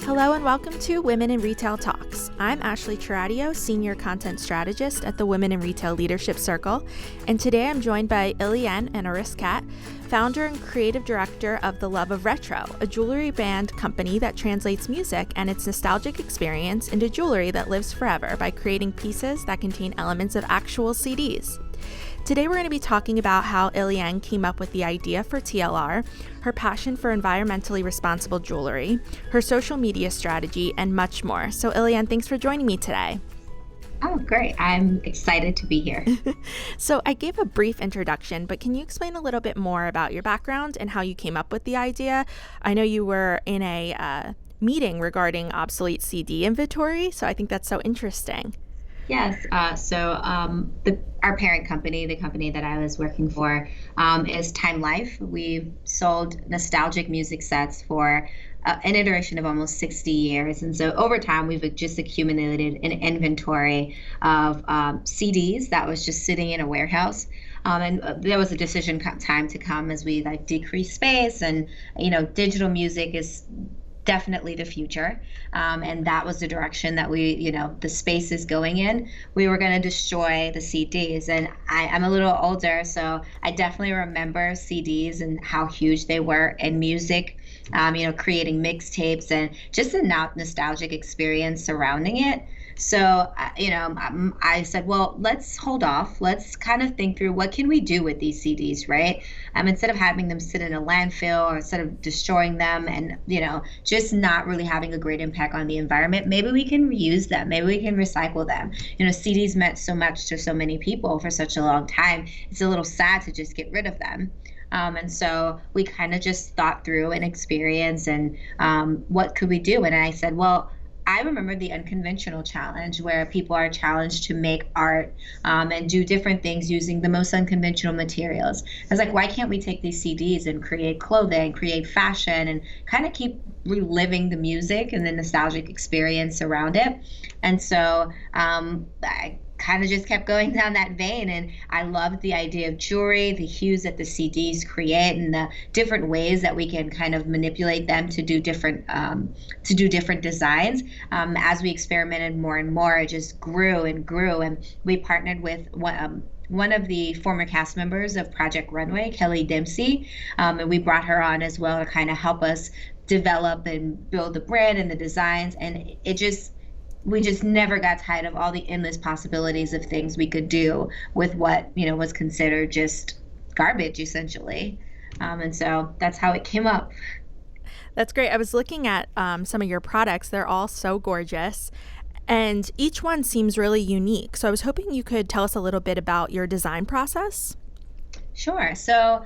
Hello and welcome to Women in Retail Talks. I'm Ashley Chiradio, Senior Content Strategist at the Women in Retail Leadership Circle, and today I'm joined by Iliane and Ariskat, founder and creative director of The Love of Retro, a jewelry brand company that translates music and its nostalgic experience into jewelry that lives forever by creating pieces that contain elements of actual CDs. Today we're going to be talking about how Iliane came up with the idea for TLR, her passion for environmentally responsible jewelry, her social media strategy, and much more. So Iliane, thanks for joining me today. Oh, great. I'm excited to be here. So I gave a brief introduction, but can you explain a little bit more about your background and how you came up with the idea? I know you were in a meeting regarding obsolete CD inventory, so I think that's so interesting. Yes. Our parent company, the company that I was working for, is Time Life. We've sold nostalgic music sets for an iteration of almost 60 years. And so over time, we've just accumulated an inventory of CDs that was just sitting in a warehouse. And there was a decision time to come as we decrease space, and digital music is definitely the future. And that was the direction that the space is going in. We were going to destroy the CDs. And I'm a little older, so I definitely remember CDs and how huge they were in music, creating mixtapes and just a nostalgic experience surrounding it. So, I said, well, let's hold off. Let's kind of think through what can we do with these CDs, right? Instead of having them sit in a landfill or instead of destroying them and, just not really having a great impact on the environment, maybe we can reuse them. Maybe we can recycle them. CDs meant so much to so many people for such a long time. It's a little sad to just get rid of them. And so we kind of just thought through an experience and what could we do? And I said, well, I remember the unconventional challenge where people are challenged to make art and do different things using the most unconventional materials. I was like, why can't we take these CDs and create clothing, create fashion, and kind of keep reliving the music and the nostalgic experience around it? And so I kind of just kept going down that vein, and I loved the idea of jewelry, the hues that the CDs create, and the different ways that we can kind of manipulate them to do different designs. As we experimented more and more, it just grew and grew, and we partnered with one of the former cast members of Project Runway, Kelly Dempsey, and we brought her on as well to kind of help us develop and build the brand and the designs, and we just never got tired of all the endless possibilities of things we could do with what was considered just garbage, essentially. And so that's how it came up. That's great. I was looking at some of your products. They're all so gorgeous, and each one seems really unique. So I was hoping you could tell us a little bit about your design process. Sure. So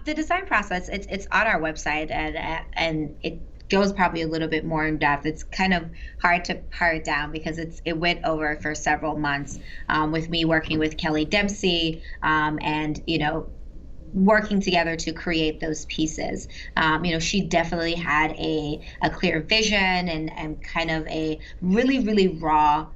the design process, it's on our website, and it goes probably a little bit more in depth. It's kind of hard to pare it down because it went over for several months with me working with Kelly Dempsey and working together to create those pieces. She definitely had a clear vision and kind of a really, really raw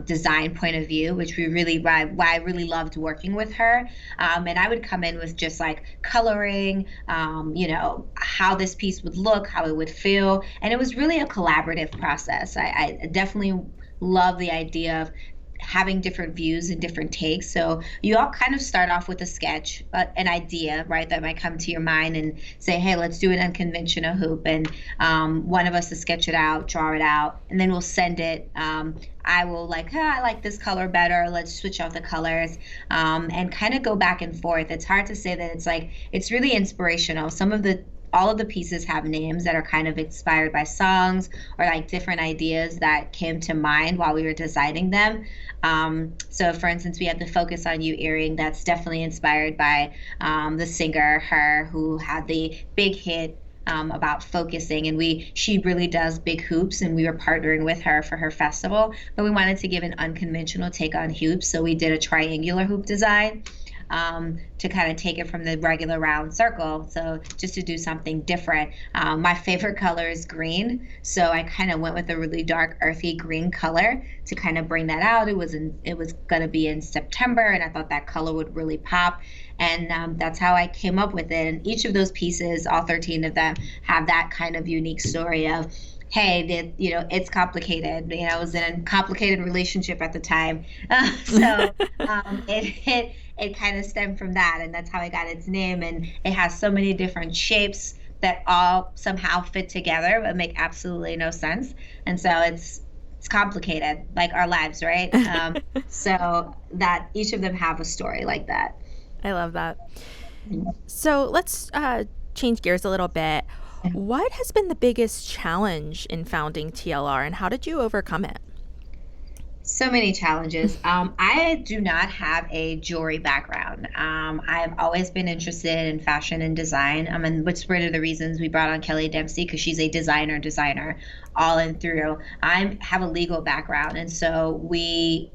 design point of view, which why I really loved working with her. And I would come in with just like coloring, how this piece would look, how it would feel. And it was really a collaborative process. I definitely love the idea of having different views and different takes. So you all kind of start off with a sketch, an idea, right, that might come to your mind and say, hey, let's do an unconventional hoop. And one of us will sketch it out, draw it out, and then we'll send it. I will I like this color better. Let's switch out the colors and kind of go back and forth. It's hard to say that it's really inspirational. All of the pieces have names that are kind of inspired by songs or different ideas that came to mind while we were designing them. So for instance, we have the Focus on You earring that's definitely inspired by the singer Her, who had the big hit about focusing, and she really does big hoops, and we were partnering with her for her festival, but we wanted to give an unconventional take on hoops, so we did a triangular hoop design. To kind of take it from the regular round circle. So just to do something different. My favorite color is green. So I kind of went with a really dark, earthy green color to kind of bring that out. It was going to be in September, and I thought that color would really pop. And that's how I came up with it. And each of those pieces, all 13 of them, have that kind of unique story of hey, it's complicated. I was in a complicated relationship at the time. It kind of stemmed from that, and that's how it got its name. And it has so many different shapes that all somehow fit together but make absolutely no sense. And so it's complicated, like our lives, right? So that each of them have a story like that. I love that. So let's change gears a little bit. What has been the biggest challenge in founding TLR, and how did you overcome it? So many challenges. I do not have a jewelry background. I've always been interested in fashion and design. And which one of the reasons we brought on Kelly Dempsey, because she's a designer all in through. I have a legal background, and so we,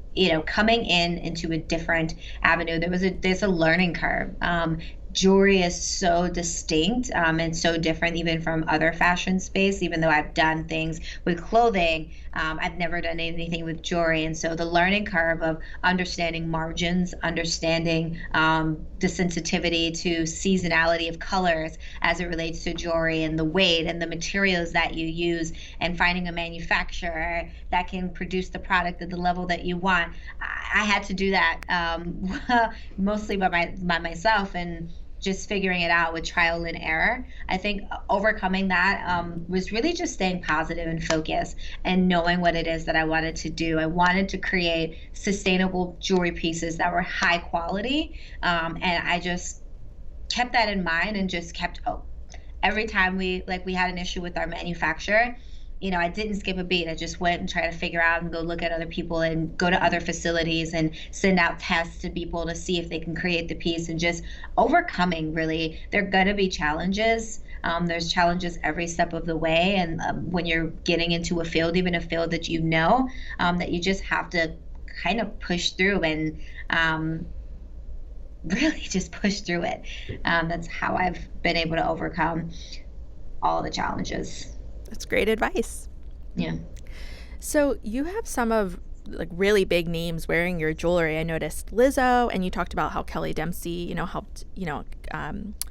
coming into a different avenue, there's a learning curve. Jewelry is so distinct and so different even from other fashion space. Even though I've done things with clothing, I've never done anything with jewelry. And so the learning curve of understanding margins, understanding the sensitivity to seasonality of colors as it relates to jewelry, and the weight and the materials that you use, and finding a manufacturer that can produce the product at the level that you want. I had to do that mostly by myself, and just figuring it out with trial and error. I think overcoming that was really just staying positive and focused and knowing what it is that I wanted to do. I wanted to create sustainable jewelry pieces that were high quality. And I just kept that in mind and just kept, every time we had an issue with our manufacturer, I didn't skip a beat. I just went and tried to figure out and go look at other people and go to other facilities and send out tests to people to see if they can create the piece, and just overcoming, really. There are going to be challenges. There's challenges every step of the way. And when you're getting into a field, even a field that that you just have to kind of push through and really just push through it. That's how I've been able to overcome all the challenges. That's great advice. Yeah. So you have some of really big names wearing your jewelry. I noticed Lizzo, and you talked about how Kelly Dempsey, helped,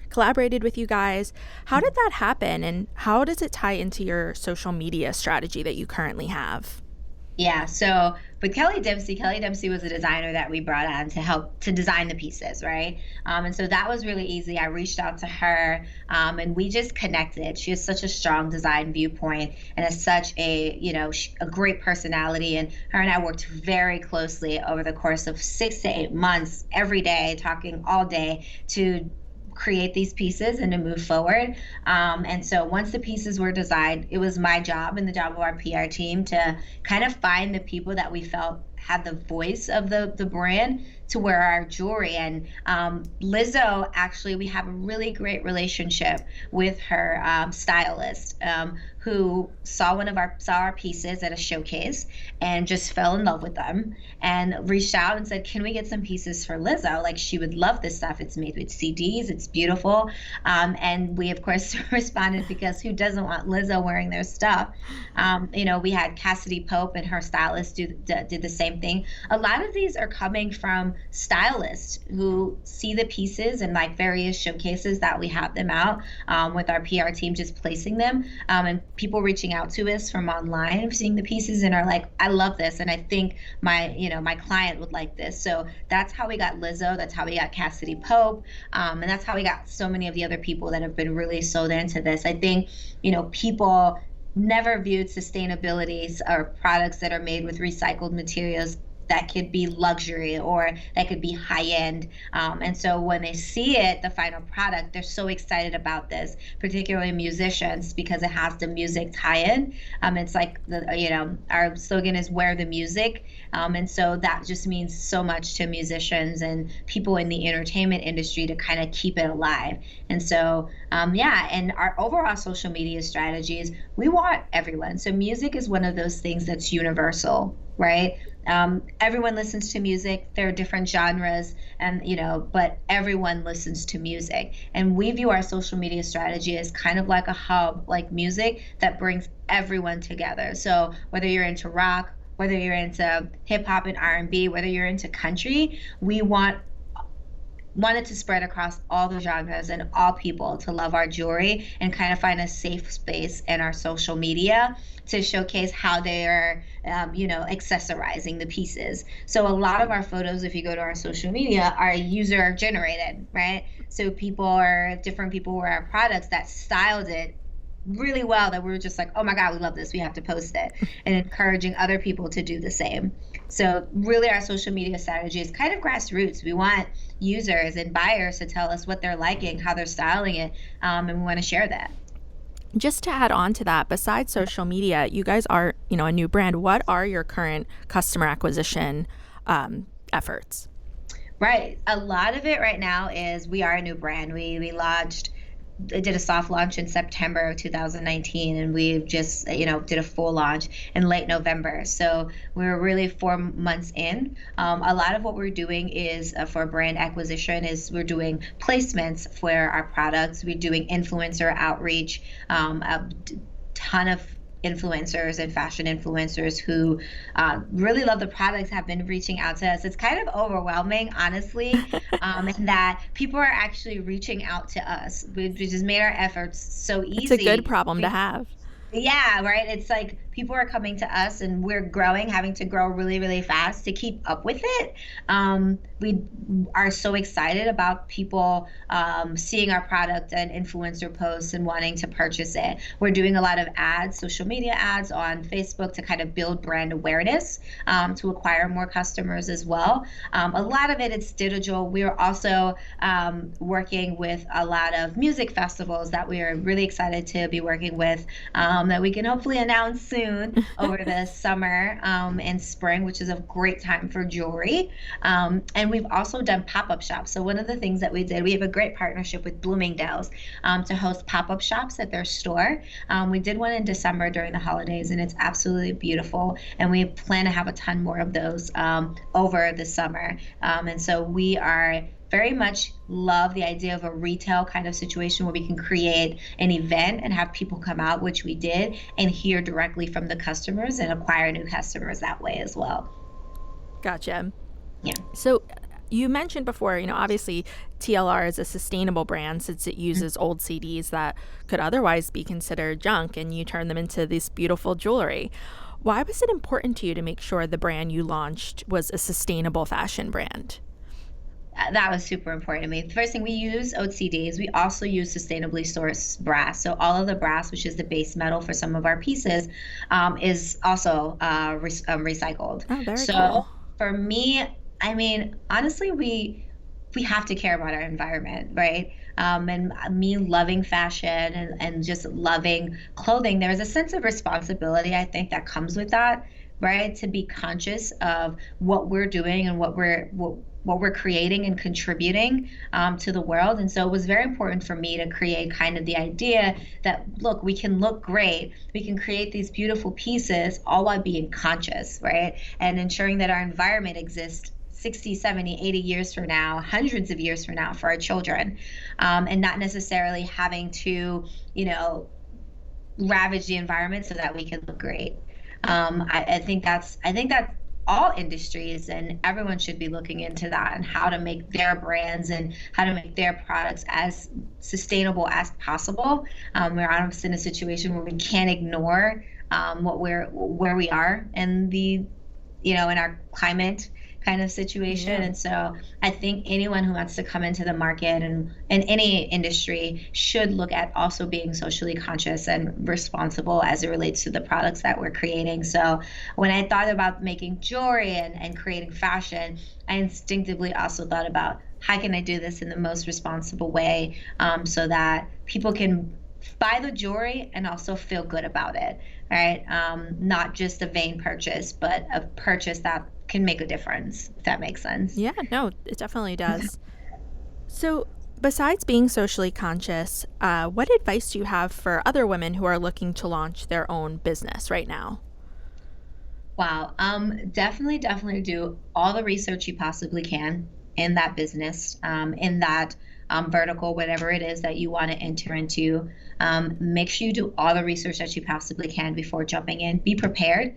collaborated with you guys. How did that happen, and how does it tie into your social media strategy that you currently have? Yeah, so with Kelly Dempsey was a designer that we brought on to help to design the pieces, right? And so that was really easy. I reached out to her, and we just connected. She has such a strong design viewpoint and has such a great personality. And her and I worked very closely over the course of 6 to 8 months, every day, talking all day to create these pieces and to move forward. And so once the pieces were designed, it was my job and the job of our PR team to kind of find the people that we felt had the voice of the brand to wear our jewelry. And Lizzo, actually, we have a really great relationship with her stylist, who saw our pieces at a showcase and just fell in love with them and reached out and said, can we get some pieces for Lizzo? Like, she would love this stuff. It's made with CDs. It's beautiful. And we, of course, responded, because who doesn't want Lizzo wearing their stuff? We had Cassidy Pope and her stylist did the same thing. A lot of these are coming from stylists who see the pieces in various showcases that we have them out, with our PR team just placing them, and people reaching out to us from online, seeing the pieces, and are like, I love this, and I think my client would like this. So that's how we got Lizzo. That's how we got Cassidy Pope, and that's how we got so many of the other people that have been really sold into this. I think people never viewed sustainability or products that are made with recycled materials that could be luxury or that could be high end. And so when they see it, the final product, they're so excited about this, particularly musicians, because it has the music tie-in. It's like our slogan is wear the music. And so that just means so much to musicians and people in the entertainment industry to kind of keep it alive. And so, and our overall social media strategies, we want everyone. So music is one of those things that's universal, right? Everyone listens to music. There are different genres, and but everyone listens to music. And we view our social media strategy as kind of like a hub, like music, that brings everyone together. So whether you're into rock, whether you're into hip hop and R&B, whether you're into country, we want wanted to spread across all the genres and all people to love our jewelry and kind of find a safe space in our social media to showcase how they are, accessorizing the pieces. So a lot of our photos, if you go to our social media, are user generated, right? So different people wear our products that styled it really well, that we were just like, oh my God, we love this, we have to post it, and encouraging other people to do the same. So really our social media strategy is kind of grassroots. We want users and buyers to tell us what they're liking, how they're styling it, and we want to share that. Just to add on to that, besides social media, you guys are, a new brand. What are your current customer acquisition efforts? Right. A lot of it right now is we are a new brand. We did a soft launch in September of 2019, and we just, did a full launch in late November. So we're really 4 months in. A lot of what we're doing is for brand acquisition is we're doing placements for our products. We're doing influencer outreach, a ton of influencers and fashion influencers who really love the products have been reaching out to us. It's kind of overwhelming, honestly, in that people are actually reaching out to us. We just made our efforts so easy. It's a good problem to have. Yeah, right. It's like people are coming to us and we're growing, having to grow really, really fast to keep up with it. We are so excited about people seeing our product and influencer posts and wanting to purchase it. We're doing a lot of ads, social media ads on Facebook to kind of build brand awareness, to acquire more customers as well. A lot of it is digital. We are also working with a lot of music festivals that we are really excited to be working with, that we can hopefully announce soon over the summer and spring, which is a great time for jewelry. And we've also done pop-up shops. So one of the things that we did, we have a great partnership with Bloomingdale's to host pop-up shops at their store. We did one in December during the holidays, and it's absolutely beautiful. And we plan to have a ton more of those over the summer. And so we are very much love the idea of a retail kind of situation where we can create an event and have people come out, which we did, and hear directly from the customers and acquire new customers that way as well. Gotcha. Yeah. So you mentioned before, obviously TLR is a sustainable brand since it uses old CDs that could otherwise be considered junk, and you turn them into this beautiful jewelry. Why was it important to you to make sure the brand you launched was a sustainable fashion brand? That was super important to me. The first thing, we use OCDs. We also use sustainably sourced brass. So all of the brass, which is the base metal for some of our pieces, is also recycled. Oh, very so cool. For me, I mean, honestly, we have to care about our environment, right? And me loving fashion and just loving clothing, there's a sense of responsibility, I think, that comes with that, right? To be conscious of what we're doing and what we're creating and contributing to the world. And so it was very important for me to create kind of the idea that, look, we can look great. We can create these beautiful pieces all while being conscious, right? And ensuring that our environment exists 60, 70, 80 years from now, hundreds of years from now for our children, and not necessarily having to, ravage the environment so that we can look great. I think that all industries and everyone should be looking into that and how to make their brands and how to make their products as sustainable as possible. We're obviously in a situation where we can't ignore where we are in the, in our climate kind of situation. Yeah. And so I think anyone who wants to come into the market and in any industry should look at also being socially conscious and responsible as it relates to the products that we're creating. So when I thought about making jewelry and creating fashion, I instinctively also thought about how can I do this in the most responsible way, so that people can buy the jewelry and also feel good about it, right? Not just a vain purchase, but a purchase that can make a difference, if that makes sense. Yeah, no, it definitely does. So besides being socially conscious, what advice do you have for other women who are looking to launch their own business right now? Wow. Definitely do all the research you possibly can in that business, in that vertical, whatever it is that you want to enter into. Make sure you do all the research that you possibly can before jumping in. Be prepared.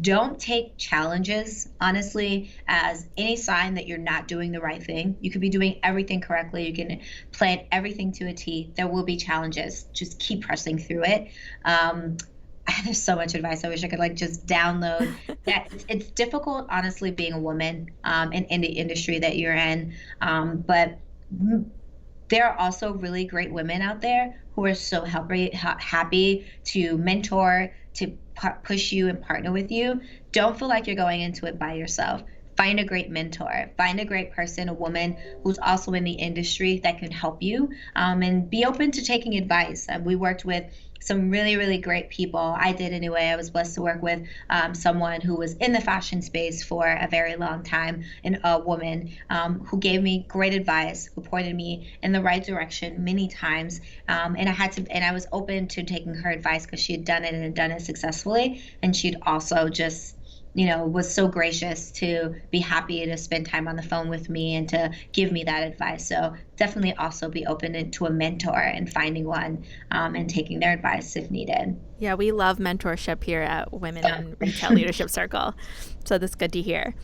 Don't take challenges, honestly, as any sign that you're not doing the right thing. You could be doing everything correctly. You can plan everything to a T. There will be challenges. Just keep pressing through it. There's so much advice. I wish I could just download that. It's difficult, honestly, being a woman in the industry that you're in. But there are also really great women out there who are so happy to mentor, to push you and partner with you. Don't feel like you're going into it by yourself. Find a great mentor, find a great person, a woman who's also in the industry that can help you, and be open to taking advice. We worked with some really, really great people. I did anyway. I was blessed to work with someone who was in the fashion space for a very long time, and a woman who gave me great advice, who pointed me in the right direction many times. And I was open to taking her advice because she had done it and had done it successfully. And she'd also just was so gracious to be happy to spend time on the phone with me and to give me that advice. So definitely also be open to a mentor and finding one and taking their advice if needed. Yeah, we love mentorship here at Women in Retail Leadership Circle. So that's good to hear.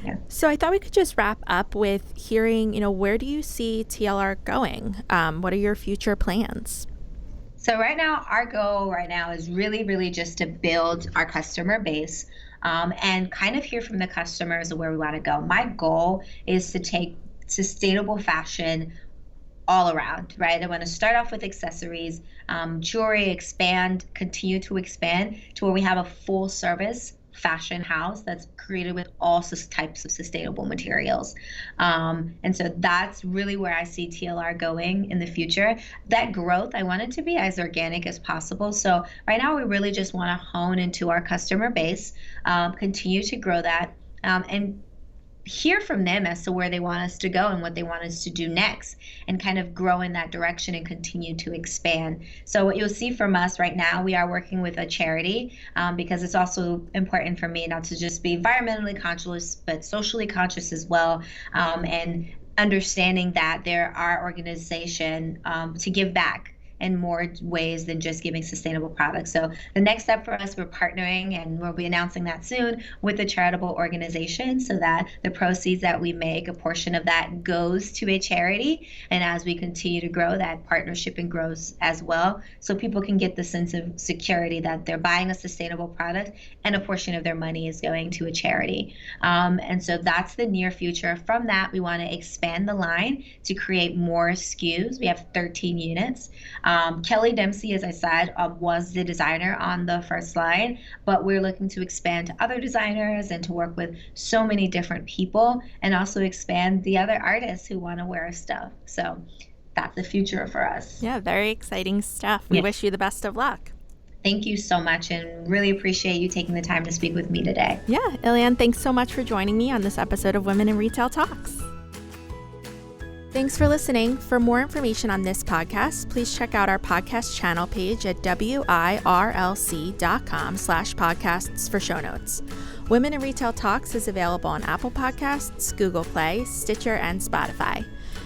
Yeah. So I thought we could just wrap up with hearing, where do you see TLR going? What are your future plans? So right now, our goal is really, really just to build our customer base. And kind of hear from the customers where we want to go. My goal is to take sustainable fashion all around, right? I want to start off with accessories, jewelry, continue to expand to where we have a full service fashion house that's created with all types of sustainable materials. And so that's really where I see TLR going in the future. That growth, I want it to be as organic as possible. So right now we really just want to hone into our customer base, continue to grow that, and hear from them as to where they want us to go and what they want us to do next, and kind of grow in that direction and continue to expand. So what you'll see from us right now, we are working with a charity because it's also important for me not to just be environmentally conscious, but socially conscious as well, and understanding that there are organizations to give back in more ways than just giving sustainable products. So the next step for us, we're partnering, and we'll be announcing that soon, with a charitable organization so that the proceeds that we make, a portion of that goes to a charity. And as we continue to grow, that partnership and grows as well. So people can get the sense of security that they're buying a sustainable product and a portion of their money is going to a charity. And so that's the near future. From that, we want to expand the line to create more SKUs. We have 13 units. Kelly Dempsey, as I said, was the designer on the first line, but we're looking to expand to other designers and to work with so many different people, and also expand the other artists who want to wear our stuff. So that's the future for us. Yeah, very exciting stuff. We wish you the best of luck. Thank you so much, and really appreciate you taking the time to speak with me today. Yeah, Ilian, thanks so much for joining me on this episode of Women in Retail Talks. Thanks for listening. For more information on this podcast, please check out our podcast channel page at wirlc.com/podcasts for show notes. Women in Retail Talks is available on Apple Podcasts, Google Play, Stitcher, and Spotify.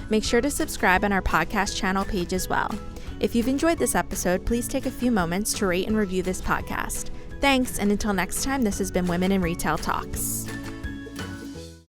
Make sure to subscribe on our podcast channel page as well. If you've enjoyed this episode, please take a few moments to rate and review this podcast. Thanks, and until next time, this has been Women in Retail Talks.